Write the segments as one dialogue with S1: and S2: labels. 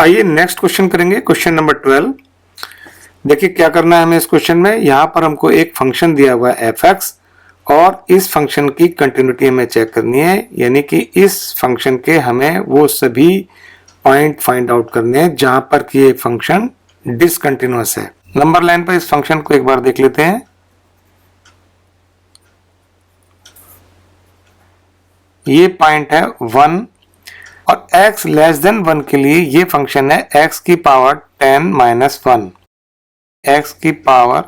S1: आइए next question करेंगे, question number 12। देखिए क्या करना है हमें इस क्वेश्चन में। यहाँ पर हमको एक फंक्शन दिया हुआ है एफ एक्स और इस फंक्शन की कंटिन्यूटी हमें चेक करनी है, यानी कि इस फंक्शन के हमें वो सभी पॉइंट फाइंड आउट करने हैं जहां पर कि ये फंक्शन डिसकंटिन्यूअस है। नंबर लाइन पर इस फंक्शन को एक बार देख लेते हैं। ये पॉइंट है 1 और x लेस देन 1 के लिए ये फंक्शन है x की पावर 10 माइनस 1 x की पावर,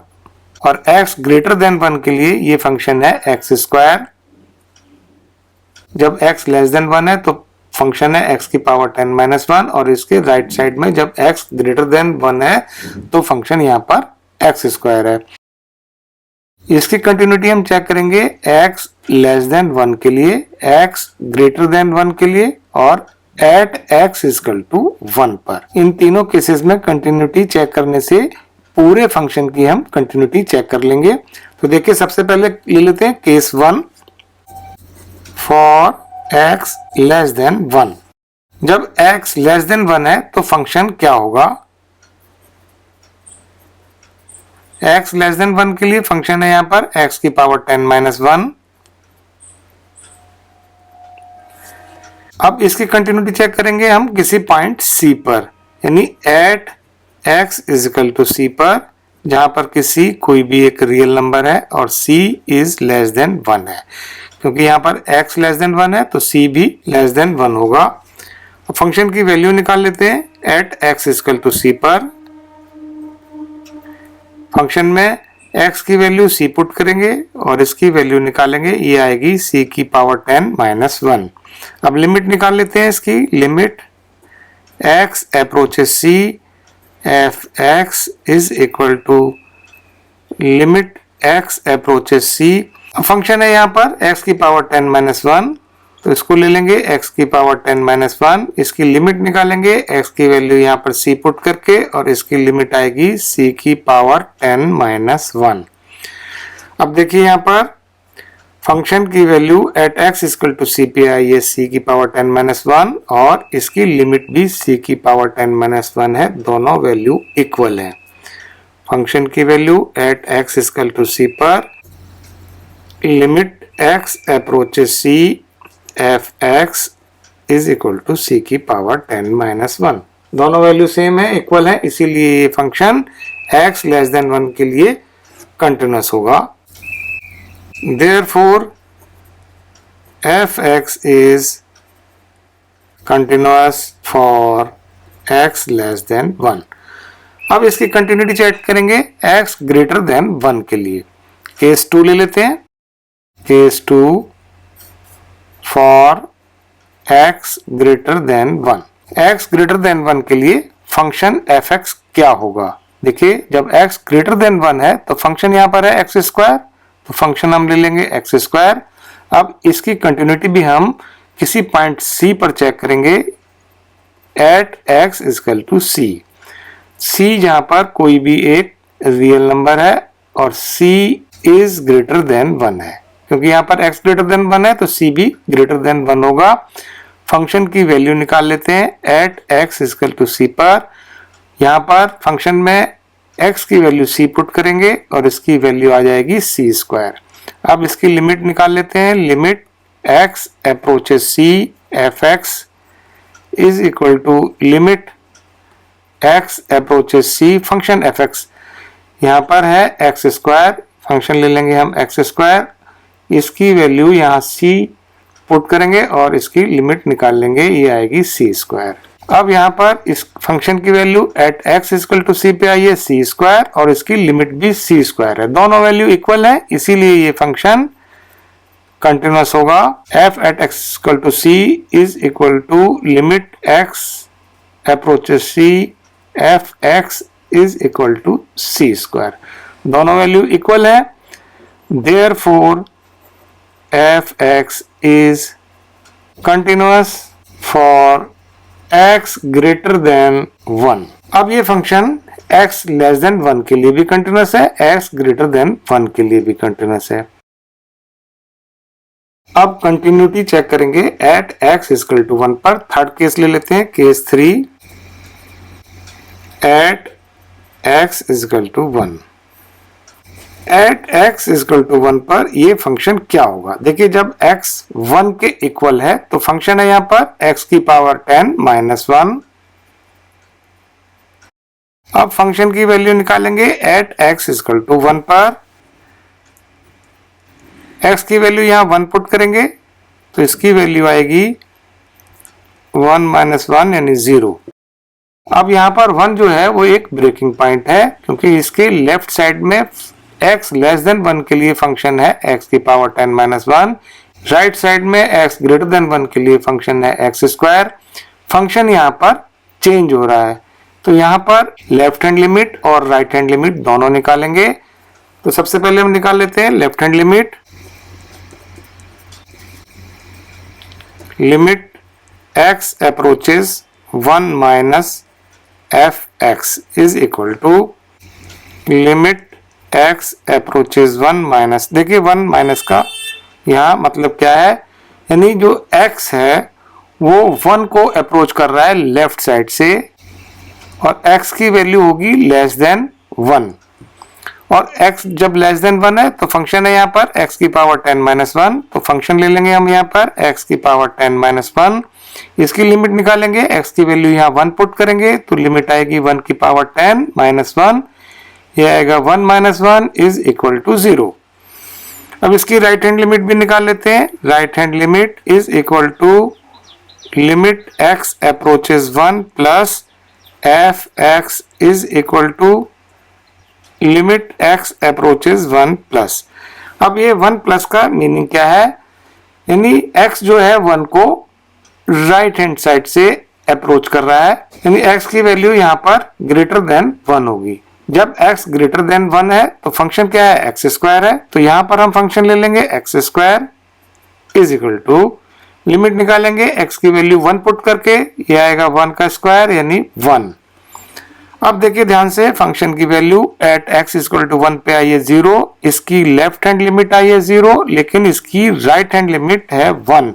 S1: और x ग्रेटर देन 1 के लिए ये फंक्शन है x स्क्वायर। जब x लेस देन 1 है तो फंक्शन है x की पावर 10 माइनस 1, और इसके राइट साइड में जब x ग्रेटर देन 1 है तो फंक्शन यहाँ पर x स्क्वायर है। इसकी कंटिन्यूटी हम चेक करेंगे x लेस देन 1 के लिए, x ग्रेटर देन 1 के लिए और एट x इक्वल टू 1 पर। इन तीनों केसेस में कंटिन्यूटी चेक करने से पूरे फंक्शन की हम कंटिन्यूटी चेक कर लेंगे। तो देखिए सबसे पहले ले लेते हैं case 1 for x less than 1। जब x लेस देन 1 है तो फंक्शन क्या होगा। x लेस देन 1 के लिए फंक्शन है यहां पर x की पावर 10 माइनस 1। अब इसकी कंटिन्यूटी चेक करेंगे हम किसी पॉइंट C पर, यानी at x is equal to C पर, जहां पर कि C कोई भी एक रियल नंबर है और C इज लेस देन 1 है। क्योंकि यहां पर x लेस देन 1 है तो C भी लेस देन 1 होगा। तो फंक्शन की वैल्यू निकाल लेते हैं at x is equal to C पर। फंक्शन में x की वैल्यू C पुट करेंगे और इसकी वैल्यू निकालेंगे, ये आएगी C की पावर 10 माइनस 1। अब लिमिट निकाल लेते हैं इसकी। Limit x approaches C f x is equal to limit x approaches C। Function है यहाँ पर x की पावर 10 माइनस 1, तो इसको ले लेंगे x की पावर 10 माइनस 1। इसकी लिमिट निकालेंगे x की वैल्यू यहाँ पर C पुट करके, और इसकी लिमिट आएगी C की पावर 10 माइनस 1। अब देखिए यहाँ पर फंक्शन की value at x equal to C पे आई है C की पावर 10 माइनस 1, और इसकी लिमिट भी C की पावर 10 माइनस 1 है। दोनों वैल्यू इक्वल है। फंक्शन की value at x equal to C पर limit x approaches C f x is equal to C की पावर 10 माइनस 1। दोनों वैल्यू सेम है, इक्वल है, इसीलिए ये फंक्शन x लेस देन 1 के लिए कंटिन्यूअस होगा। Therefore, f(x) is continuous for x less than 1। अब इसकी कंटिन्यूटी चेक करेंगे x ग्रेटर देन 1 के लिए। केस 2 ले लेते हैं। Case 2 for x greater than 1। x greater than 1 के लिए फंक्शन f(x) क्या होगा। देखिए जब x ग्रेटर देन 1 है तो फंक्शन यहां पर है x स्क्वायर, तो फंक्शन हम ले लेंगे एक्स स्क्वायर। अब इसकी कंटिन्यूटी भी हम किसी पॉइंट C पर चेक करेंगे at x equal to C जहां पर कोई भी एक रियल नंबर है और C इज ग्रेटर देन 1 है। क्योंकि यहां पर x ग्रेटर देन 1 है तो C भी ग्रेटर देन 1 होगा। फंक्शन की वैल्यू निकाल लेते हैं at x equal to C पर। यहां पर फंक्शन में x की वैल्यू C पुट करेंगे और इसकी वैल्यू आ जाएगी C स्क्वायर। अब इसकी लिमिट निकाल लेते हैं। Limit x approaches C f x is equal to limit x approaches C function f x यहाँ पर है x स्क्वायर, फंक्शन ले लेंगे हम x स्क्वायर। इसकी वैल्यू यहाँ C पुट करेंगे और इसकी लिमिट निकाल लेंगे, ये आएगी C स्क्वायर। अब यहाँ पर इस फंक्शन की value at x equal to C पे आई है C स्क्वायर, और इसकी लिमिट भी C स्क्वायर है। दोनों वैल्यू इक्वल है, इसीलिए ये फंक्शन कंटिन्यूअस होगा। f at x equal to C is equal to limit x approaches C f x is equal to C square. दोनों वैल्यू इक्वल है। Therefore, f x is continuous for x greater than 1। अब ये function x less than 1 के लिए भी continuous है, x greater than 1 के लिए भी कंटिन्यूअस है। अब कंटिन्यूटी चेक करेंगे एट x इक्वल टू 1 पर। थर्ड केस ले लेते हैं, case 3 at x is equal to 1। At x is equal to 1 पर ये फंक्शन क्या होगा? देखिए जब x 1 के इक्वल है तो फंक्शन है यहाँ पर x की पावर 10 माइनस 1। अब फंक्शन की वैल्यू निकालेंगे एट x इजकल टू 1 पर। x की वैल्यू यहाँ 1 पुट करेंगे तो इसकी वैल्यू आएगी 1 माइनस 1 यानी 0। अब यहाँ पर 1 जो है वो एक ब्रेकिंग पॉइंट है क्योंकि इसके लेफ्ट साइड में x लेस देन 1 के लिए फंक्शन है x की पावर 10 माइनस 1। राइट साइड में x ग्रेटर देन 1 के लिए फंक्शन है x स्क्वायर। फंक्शन यहाँ पर चेंज हो रहा है तो यहाँ पर लेफ्ट हैंड लिमिट और राइट हैंड लिमिट दोनों निकालेंगे। तो सबसे पहले हम निकाल लेते हैं left hand limit. Limit x approaches 1 minus fx is equal to limit x approaches 1 minus, देखिए 1 माइनस का यहाँ मतलब क्या है, यानी जो x है वो 1 को अप्रोच कर रहा है लेफ्ट साइड से और x की वैल्यू होगी लेस देन 1 और x जब लेस देन 1 है तो फंक्शन है यहाँ पर x की पावर 10 माइनस 1। तो फंक्शन ले लेंगे हम यहाँ पर x की पावर 10 माइनस 1। इसकी लिमिट निकालेंगे, x की वैल्यू यहाँ 1 पुट करेंगे तो लिमिट आएगी 1 की पावर 10 माइनस 1। ये आएगा 1 माइनस 1 इज इक्वल टू 0। अब इसकी राइट हैंड लिमिट भी निकाल लेते हैं। Right hand limit is equal to limit x approaches 1 plus fx is equal to limit x approaches 1 plus. अब ये 1 प्लस का मीनिंग क्या है, यानी x जो है 1 को राइट हैंड साइड से अप्रोच कर रहा है, यानी x की वैल्यू यहाँ पर ग्रेटर देन 1 होगी। जब x ग्रेटर देन 1 है तो फंक्शन क्या है, x स्क्वायर है। तो यहाँ पर हम फंक्शन ले लेंगे x square is equal to limit निकालेंगे, x की वैल्यू 1 पुट करके ये आएगा 1 का स्क्वायर यानी 1। अब देखिए ध्यान से फंक्शन की value at x equal to 1 पे आई है 0। इसकी लेफ्ट हैंड लिमिट आई है 0 लेकिन इसकी राइट हैंड लिमिट है 1।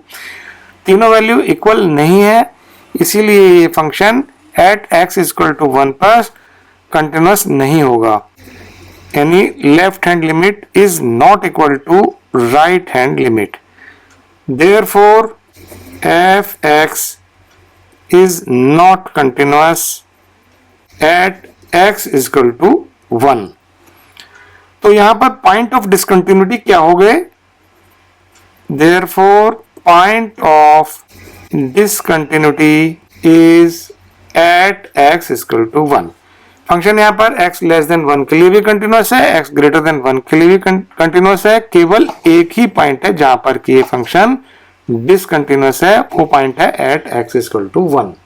S1: तीनों वैल्यू इक्वल नहीं है इसीलिए ये function at x equal to 1 पर कंटिन्यूअस नहीं होगा, यानी left hand limit is not equal to right hand limit. Therefore, fx is not continuous at x is equal to 1। तो यहां पर पॉइंट ऑफ डिसकंटिन्यूटी क्या हो गए, therefore point of discontinuity is at x is equal to 1। Function यहाँ पर x less than 1 के लिए भी कंटिन्यूअस है, x ग्रेटर देन 1 के लिए भी कंटिन्यूअस है। केवल एक ही पॉइंट है जहां पर कि ये फंक्शन डिसकंटिन्यूअस है, वो पॉइंट है एट x इक्वल टू 1।